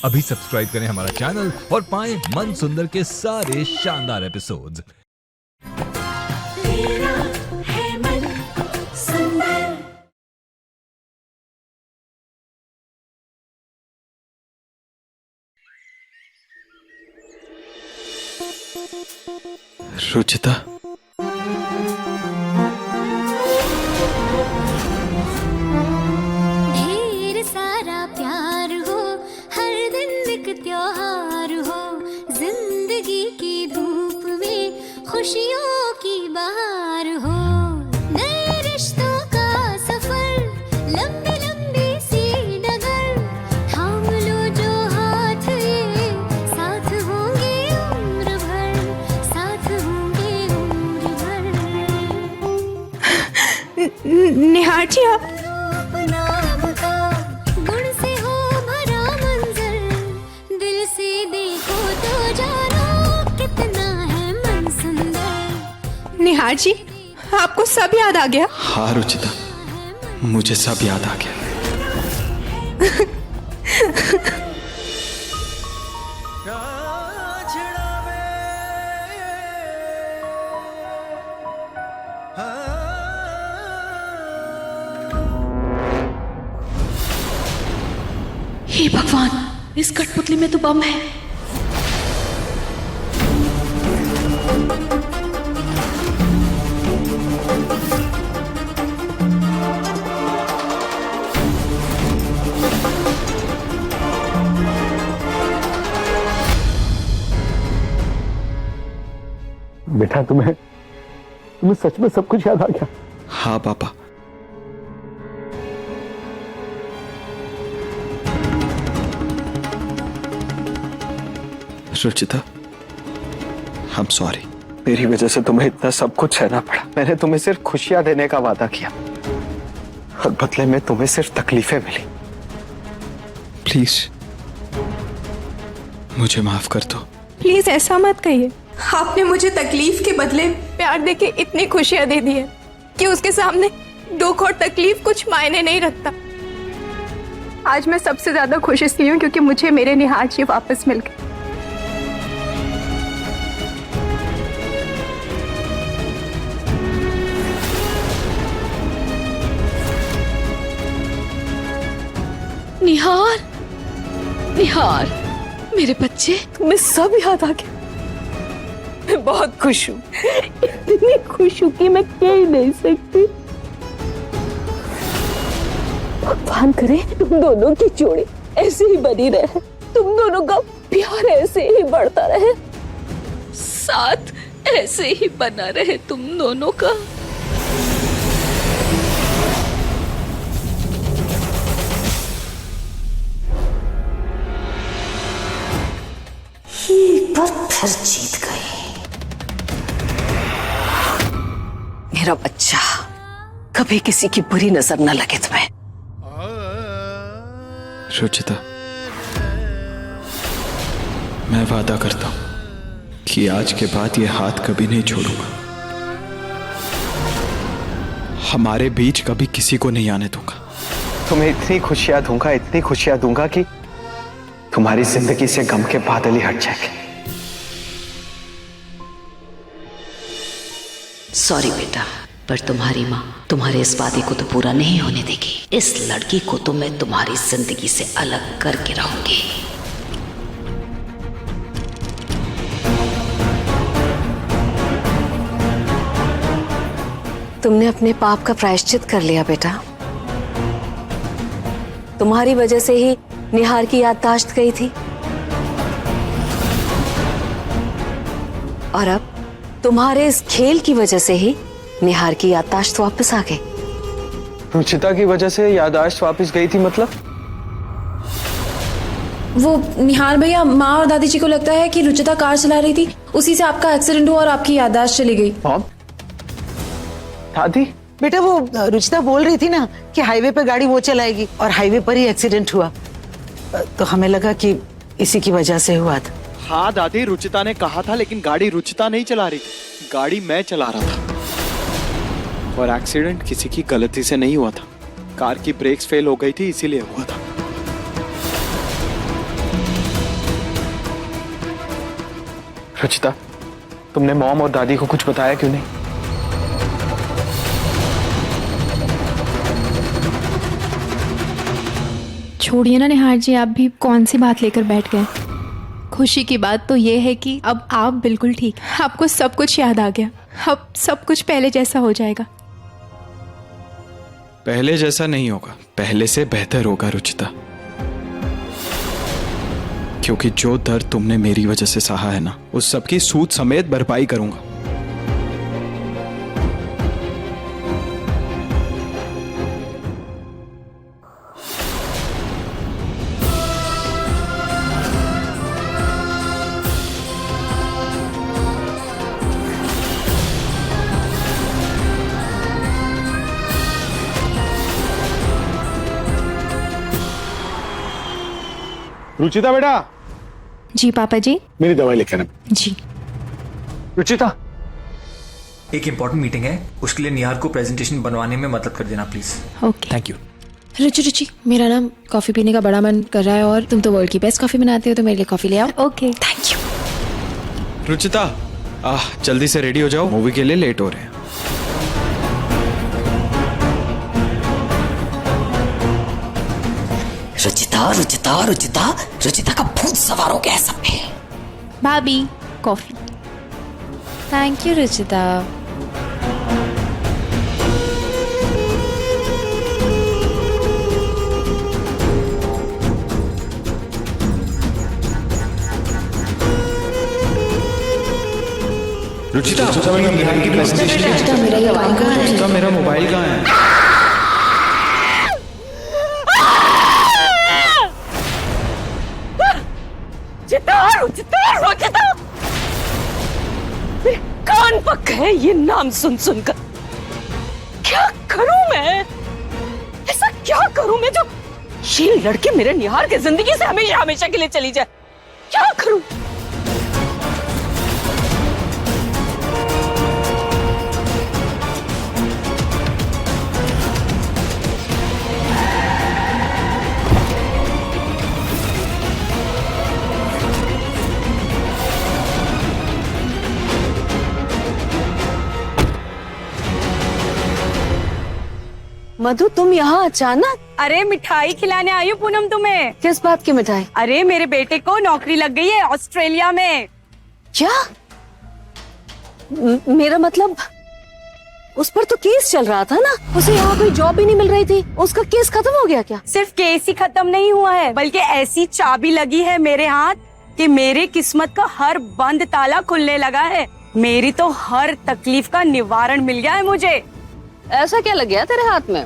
अभी सब्सक्राइब करें हमारा चैनल और पाएं मन सुंदर के सारे शानदार एपिसोड्स। तेरा है मन सुंदर। रुचिता, ढेर सारा प्यार हो, हर दिन एक त्योहार हो, जिंदगी की धूप में खुशियों की बहार हो, नए रिश्तों का सफर, लंबी लंबी सी डगर, थाम लो जो हाथ ये, साथ होंगे उम्र भर, साथ होंगे उम्र भर। निहार जी, आप रूप नाम का गुण से हो भरा मंजर, दिल से देखो तो जानो कितना है मन सुंदर। निहार जी, आपको सब याद आ गया? हाँ रुचिता, मुझे सब याद आ गया। हे भगवान, इस कठपुतली में तो बम है। बेटा, तुम्हें सच में सब कुछ याद आ गया? हाँ पापा, रुचिता, I'm sorry। मेरी वजह से तुम्हें इतना सब कुछ सहना पड़ा। मैंने तुम्हें सिर्फ खुशियां देने का वादा किया और बदले में तुम्हें सिर्फ तकलीफें मिली। प्लीज मुझे माफ कर दो। प्लीज ऐसा मत कहिए। आपने मुझे तकलीफ के बदले प्यार देके इतनी खुशियां दे दी है कि उसके सामने दुख और तकलीफ कुछ मायने नहीं रखता। आज मैं सबसे ज्यादा खुश इसलिए हूँ क्योंकि मुझे मेरे निहार जी वापस मिल गए। निहार, निहार, मेरे बच्चे, तुम्हें सब याद आ गया। मैं बहुत खुश हूँ, इतनी खुश हूँ कि मैं कह ही नहीं सकती। भगवान करे तुम दोनों की जोड़ी ऐसे ही बनी रहे, तुम दोनों का प्यार ऐसे ही बढ़ता रहे, साथ ऐसे ही बना रहे तुम दोनों का। एक बार फिर जीत गई। मेरा बच्चा, कभी किसी की बुरी नजर न लगे तुम्हें। रुचिता, मैं वादा करता हूं कि आज के बाद ये हाथ कभी नहीं छोड़ूंगा। हमारे बीच कभी किसी को नहीं आने दूंगा। तुम्हें इतनी खुशियां दूंगा, इतनी खुशियां दूंगा कि तुम्हारी जिंदगी से गम के बादल ही हट जाएंगे। सॉरी बेटा, पर तुम्हारी माँ तुम्हारे इस वादे को तो पूरा नहीं होने देगी। इस लड़की को तो मैं तुम्हारी जिंदगी से अलग करके रहूंगी। तुमने अपने पाप का प्रायश्चित कर लिया बेटा। तुम्हारी वजह से ही निहार की याददाश्त गई थी और अब तुम्हारे इस खेल की वजह से ही निहार की याददाश्त वापस आ गई। रुचिता की वजह से याददाश्त वापस गई थी मतलब? वो निहार भैया, माँ और दादी जी को लगता है कि रुचिता कार चला रही थी, उसी से आपका एक्सीडेंट हुआ और आपकी याददाश्त चली गई। दादी? बेटा, वो रुचिता बोल रही थी ना कि हाईवे पे गाड़ी वो चलाएगी और हाईवे पर ही एक्सीडेंट हुआ, तो हमें लगा कि इसी की वजह से हुआ था। हाँ दादी, रुचिता ने कहा था, लेकिन गाड़ी रुचिता नहीं चला रही थी, गाड़ी मैं चला रहा था। और एक्सीडेंट किसी की गलती से नहीं हुआ था, कार की ब्रेक्स फेल हो गई थी इसीलिए हुआ था। रुचिता, तुमने मॉम और दादी को कुछ बताया क्यों नहीं? छोड़िए ना निहार जी, आप भी कौन सी बात लेकर बैठ गए। खुशी की बात तो ये है कि अब आप बिल्कुल ठीक, आपको सब कुछ याद आ गया। अब सब कुछ पहले जैसा हो जाएगा। पहले जैसा नहीं होगा, पहले से बेहतर होगा रुचिता। क्योंकि जो दर्द तुमने मेरी वजह से सहा है ना, उस सबकी सूद समेत भरपाई करूंगा। रुचिता बेटा, जी पापा जी। मेरी दवाई लेके आना। जी। रुचिता, एक इम्पोर्टेंट मीटिंग है, उसके लिए निहार को प्रेजेंटेशन बनवाने में मदद कर देना please. Okay. Thank you. Ruchi Ruchi, मेरा ना कॉफी पीने का बड़ा मन कर रहा है और तुम तो वर्ल्ड की बेस्ट कॉफी बनाते हो, तो मेरे लिए कॉफी ले आओ। Okay, thank you. रुचिता, जल्दी से रेडी हो जाओ, मूवी के लिए लेट हो रहे हैं। रुचिता रुचिता रुचिता रुचिता का भूत सवार हो गया है सब पे। भाभी coffee. Thank you Ruchita. Ruchita, मेरा मोबाइल कहाँ है? कान पक गए ये नाम सुन सुनकर। क्या करूं मैं, ऐसा क्या करूं मैं जो ये लड़की मेरे निहार की जिंदगी से हमेशा हमेशा के लिए चली जाए। क्या करूं? मधु, तुम यहाँ अचानक? अरे मिठाई खिलाने आई हूँ पूनम तुम्हें। किस बात की मिठाई? अरे मेरे बेटे को नौकरी लग गई है ऑस्ट्रेलिया में। क्या? मेरा मतलब उस पर तो केस चल रहा था ना, उसे यहाँ कोई जॉब ही नहीं मिल रही थी, उसका केस खत्म हो गया क्या? सिर्फ केस ही खत्म नहीं हुआ है, बल्कि ऐसी चाबी लगी है मेरे हाथ कि मेरे किस्मत का हर बंद ताला खुलने लगा है। मेरी तो हर तकलीफ का निवारण मिल गया है मुझे। ऐसा क्या लग गया तेरे हाथ में?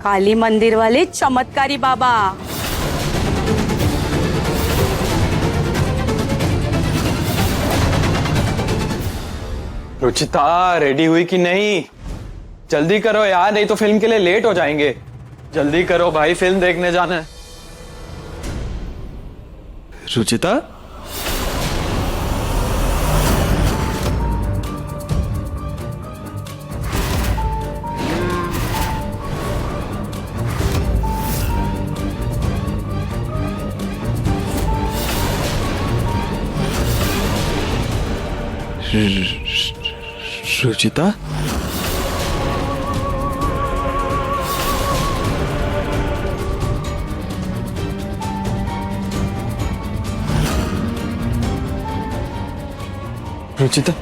काली मंदिर वाले चमत्कारी बाबा। रुचिता, रेडी हुई कि नहीं? जल्दी करो यार, नहीं तो फिल्म के लिए लेट हो जाएंगे। जल्दी करो भाई, फिल्म देखने जाना है। रुचिता, रुचिता, रुचिता,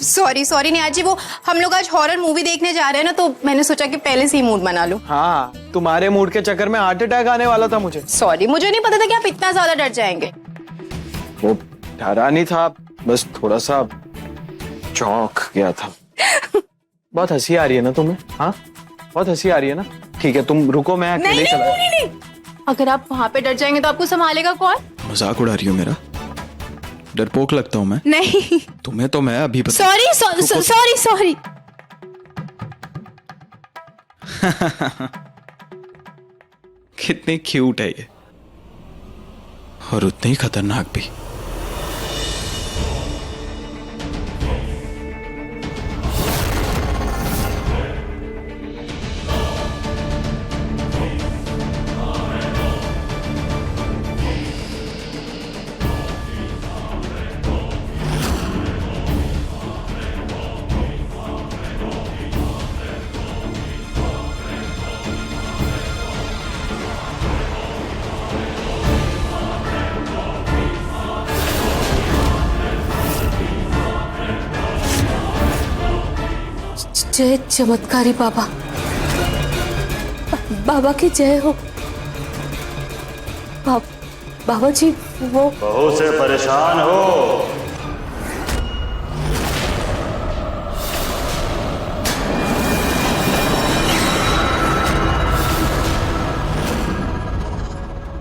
सॉरी सॉरी निहार जी, वो हम लोग आज हॉरर मूवी देखने जा रहे हैं ना, तो मैंने सोचा कि पहले से ही मूड बना लूं। हाँ, तुम्हारे मूड के चक्कर में हार्ट अटैक आने वाला था मुझे। सॉरी, मुझे नहीं पता था कि आप इतना ज्यादा डर जाएंगे। वो डरा नहीं था, बस थोड़ा सा चौंक गया था। बहुत हंसी आ रही है ना तुम्हें? हाँ, बहुत हंसी आ रही है ना? ठीक है, तुम रुको, मैं अकेले चला। नहीं। अगर आप वहाँ पे डर जाएंगे तो आपको संभालेगा कौन? मजाक उड़ा रही हो मेरा? डरपोक लगता हूँ मैं? नहीं। तुम्हें तो मैं अभी सॉरी। कितनी क्यूट है ये, और उतनी ही खतरनाक भी। जय चमत्कारी बाबा, बाबा की जय हो। बाबा जी वो बहू से परेशान हो?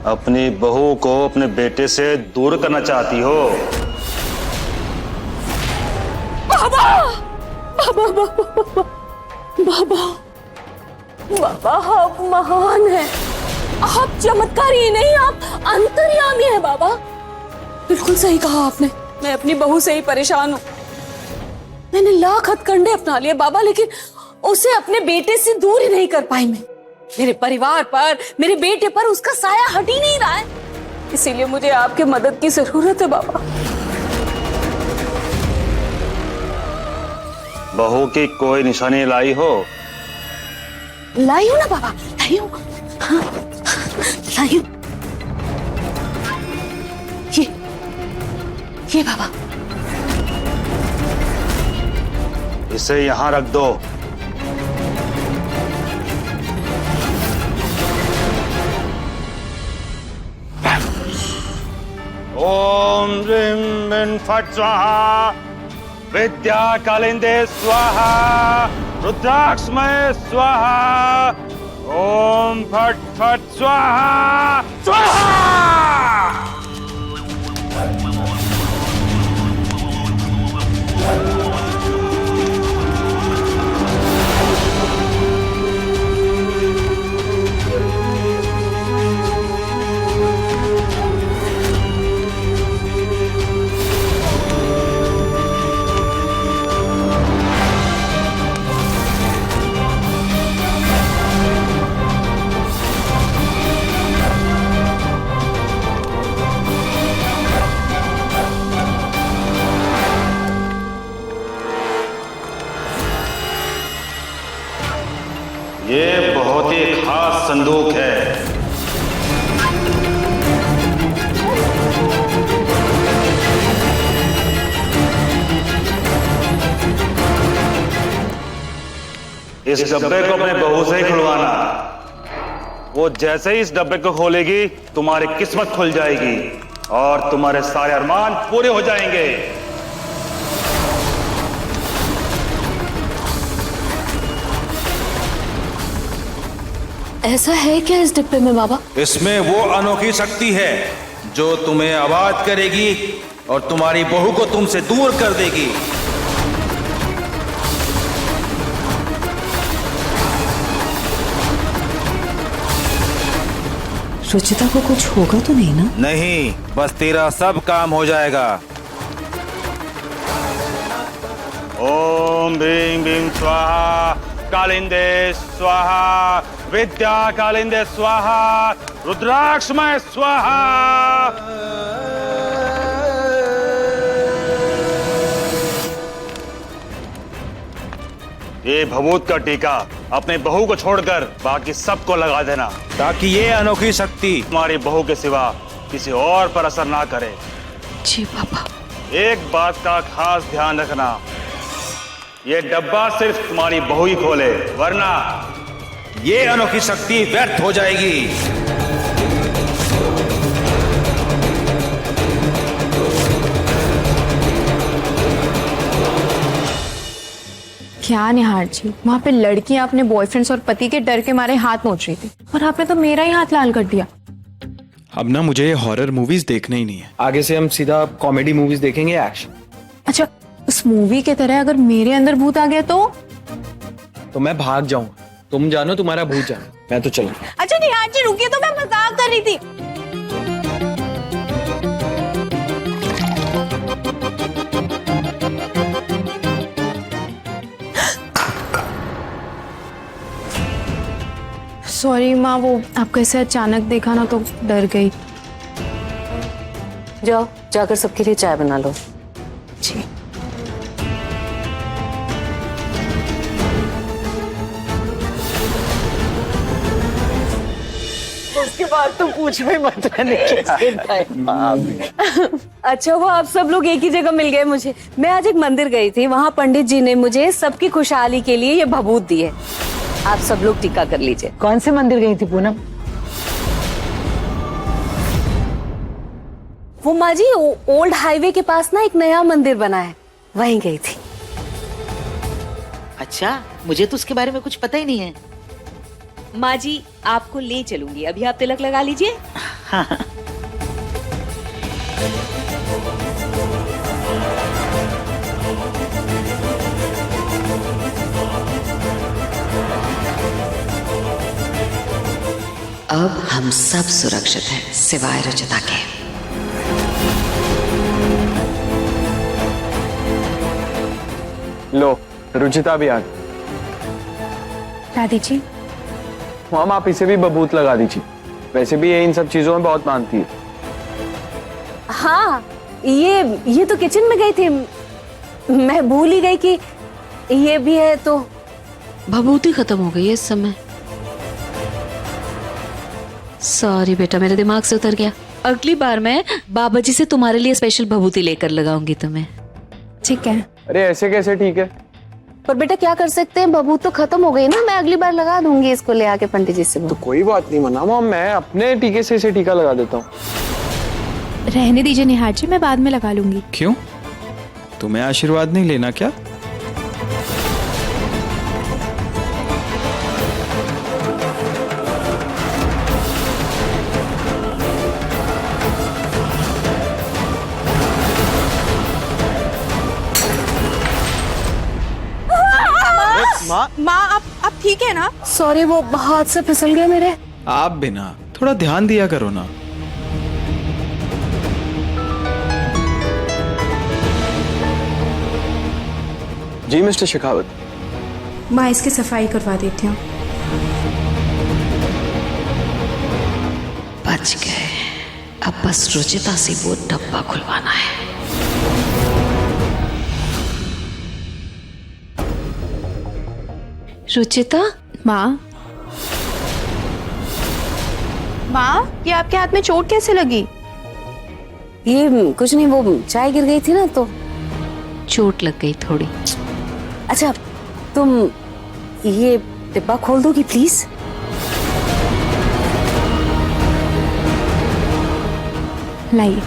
अपनी बहू को अपने बेटे से दूर करना चाहती हो? बाबा आप महान है, आप चमत्कारी ही नहीं, आप अंतर्यामी है बाबा। बिल्कुल सही कहा आपने, मैं अपनी बहू से ही परेशान हूँ। मैंने लाख हथकंडे अपना लिए बाबा, लेकिन उसे अपने बेटे से दूर ही नहीं कर पाई मैं। मेरे परिवार पर, मेरे बेटे पर उसका साया हट ही नहीं रहा है, इसीलिए मुझे आपकी मदद की जरूरत है बाबा। बहू की कोई निशानी लाई हो? लाई हूं ना बाबा, लाई हूं। हाँ, लाई हूं। ये बाबा, इसे यहां रख दो। ओम ह्रीं बीं फट् स्वाहा, विद्या कालिंदे स्वाहा, रुद्राक्षमय स्वाहा, ओम फट् फट् स्वाहा स्वाहा। ये बहुत ही खास संदूक है। इस डब्बे को अपने बहू से ही खुलवाना। वो जैसे ही इस डब्बे को खोलेगी, तुम्हारी किस्मत खुल जाएगी और तुम्हारे सारे अरमान पूरे हो जाएंगे। ऐसा है क्या इस डिब्बे में बाबा? इसमें वो अनोखी शक्ति है जो तुम्हें आबाद करेगी और तुम्हारी बहू को तुमसे दूर कर देगी। रुचिता को कुछ होगा तो नहीं ना? नहीं, बस तेरा सब काम हो जाएगा। ओम ह्रीं बीं स्वाहा, कालिंदे स्वाहा, विद्या कालिंदे स्वाहा, रुद्राक्षमय स्वाहा। ये भभूत का टीका अपने बहू को छोड़कर बाकी सबको लगा देना, ताकि ये अनोखी शक्ति तुम्हारी बहू के सिवा किसी और पर असर ना करे। जी पापा। एक बात का खास ध्यान रखना, ये डब्बा सिर्फ तुम्हारी बहू ही खोले, वरना ये अनोखी शक्ति व्यर्थ हो जाएगी। क्या निहार जी, वहाँ पे लड़कियां अपने बॉयफ्रेंड्स और पति के डर के मारे हाथ नोच रही थी और आपने तो मेरा ही हाथ लाल कर दिया। अब ना मुझे हॉरर मूवीज देखना ही नहीं है, आगे से हम सीधा कॉमेडी मूवीज देखेंगे, एक्शन। अच्छा, उस मूवी के तरह अगर मेरे अंदर भूत आ गया तो मैं भाग जाऊंगा, तुम जानो तुम्हारा भूत जानो, मैं तो चलूं। अच्छा निहार जी रुकिए, तो मैं मजाक कर रही थी। सॉरी माँ, वो आपको ऐसे अचानक देखा ना तो डर गई। जाओ जाकर सबके लिए चाय बना लो। जी। उसके बाद तो पूछ भी मत रहने अच्छा वो आप सब लोग एक ही जगह मिल गए मुझे। मैं आज एक मंदिर गई थी, वहाँ पंडित जी ने मुझे सबकी खुशहाली के लिए ये भभूत दी है। आप सब लोग टीका कर लीजिए। कौन से मंदिर गई थी पूनम? वो माँ जी ओल्ड हाईवे के पास ना एक नया मंदिर बना है, वहीं गई थी। अच्छा, मुझे तो उसके बारे में कुछ पता ही नहीं है। माँ जी आपको ले चलूंगी, अभी आप तिलक लगा लीजिए। हाँ। अब हम सब सुरक्षित हैं सिवाय रुचिता के। लो रुचिता भी आ गई। दादी जी, हम आप इसे भी बबूत लगा दीजिए, वैसे भी ये इन सब चीजों में बहुत मानती है। हाँ ये तो किचन में गई थी, मैं भूल ही गई कि ये भी है। तो भभूति खत्म हो गई है इस समय। सॉरी बेटा, मेरे दिमाग से उतर गया। अगली बार मैं बाबा जी से तुम्हारे लिए स्पेशल भभूति लेकर लगाऊंगी तुम्हें। ठीक है। अरे ऐसे कैसे ठीक है? पर बेटा क्या कर सकते हैं, भभूत तो खत्म हो गई ना, मैं अगली बार लगा दूंगी इसको ले आके पंडित जी से। तो कोई बात नहीं मना माँ, मैं अपने टीके से इसे टीका लगा देता हूँ। रहने दीजिए निहार जी, मैं बाद में लगा लूंगी। क्यों, तुम्हें आशीर्वाद नहीं लेना क्या? माँ आप ठीक है ना? सॉरी वो हाथ से फिसल गए मेरे। आप भी ना थोड़ा ध्यान दिया करो ना। जी मिस्टर शेखावत। माँ इसकी सफाई करवा देती हूँ। बच गए, अब बस रुचिता से वो डब्बा खुलवाना है। रुचिता। माँ ये आपके हाथ में चोट कैसे लगी? ये कुछ नहीं, वो चाय गिर गई थी ना तो चोट लग गई थोड़ी। अच्छा तुम ये डिब्बा खोल दोगी प्लीज? लाइए।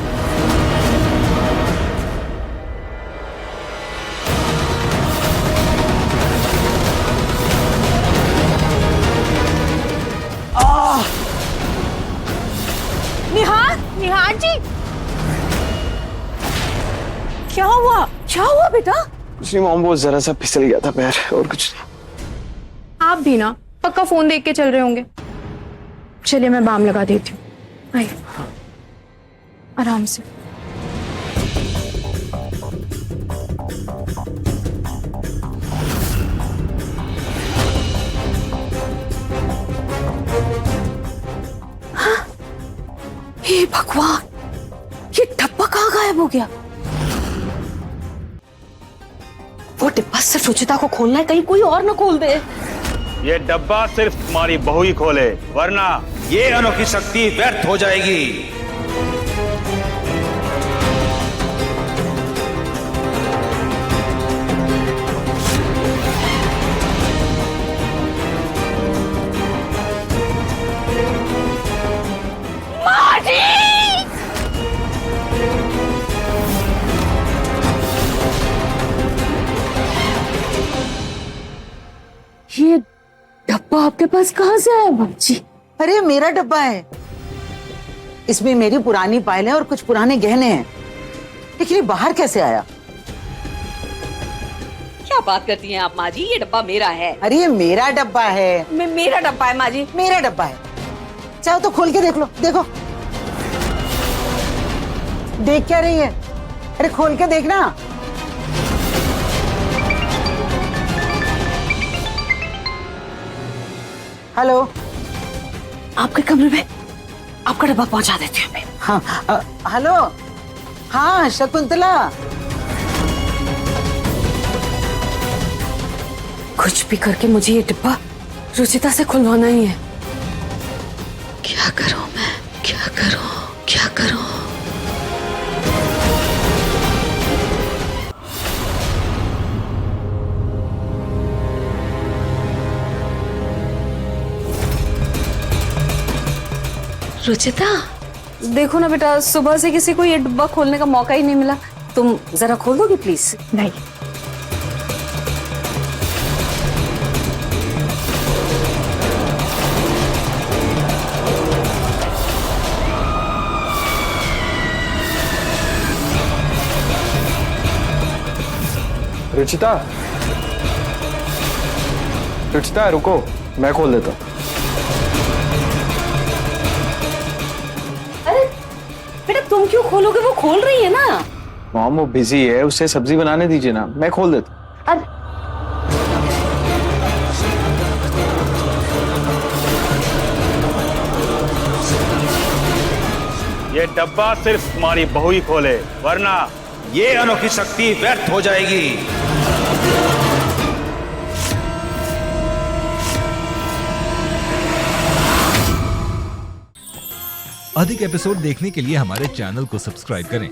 निहार जी, क्या हुआ? क्या हुआ बेटा? कुछ नहीं मॉम, वो जरा सा फिसल गया था पैर, और कुछ नहीं। आप भी ना पक्का फोन देख के चल रहे होंगे। चलिए मैं बाम लगा देती हूँ, आइए। आराम से। हे भगवान, ये डब्बा कहाँ गायब हो गया? वो डिब्बा सिर्फ रुचिता को खोलना है, कहीं कोई और ना खोल दे। ये डब्बा सिर्फ तुम्हारी बहू ही खोले, वरना ये अनोखी शक्ति व्यर्थ हो जाएगी। आपके पास कहाँ से आया बाबूजी? अरे मेरा डब्बा है, इसमें मेरी पुरानी फाइलें और कुछ पुराने गहने हैं, लेकिन ये बाहर कैसे आया? क्या बात करती हैं आप माँ जी, ये डब्बा मेरा है। अरे ये मेरा डब्बा है। मेरा डब्बा है माँ जी। मेरा डब्बा है, चाहो तो खोल के देख लो। देखो, देख क्या रही है? अरे खोल के देखना। हेलो, आपके कमरे में आपका डब्बा पहुंचा देती हूँ मैं। हाँ, हेलो, हाँ शकुंतला। कुछ भी करके मुझे ये डिब्बा रुचिता से खुलवाना ही है। क्या करूं मैं, क्या करूं, क्या करूं? रुचिता, देखो ना बेटा, सुबह से किसी को ये डिब्बा खोलने का मौका ही नहीं मिला। तुम जरा खोल दोगे प्लीज? नहीं। रुचिता, रुचिता रुको, मैं खोल देता हूँ। अरे बेटा, तुम क्यों खोलोगे? वो खोल रही है ना। मॉम वो बिजी है, उसे सब्जी बनाने दीजिए ना, मैं खोल देता हूँ। अरे ये डब्बा सिर्फ तुम्हारी बहू ही खोले, वरना ये अनोखी शक्ति व्यर्थ हो जाएगी। अधिक एपिसोड देखने के लिए हमारे चैनल को सब्सक्राइब करें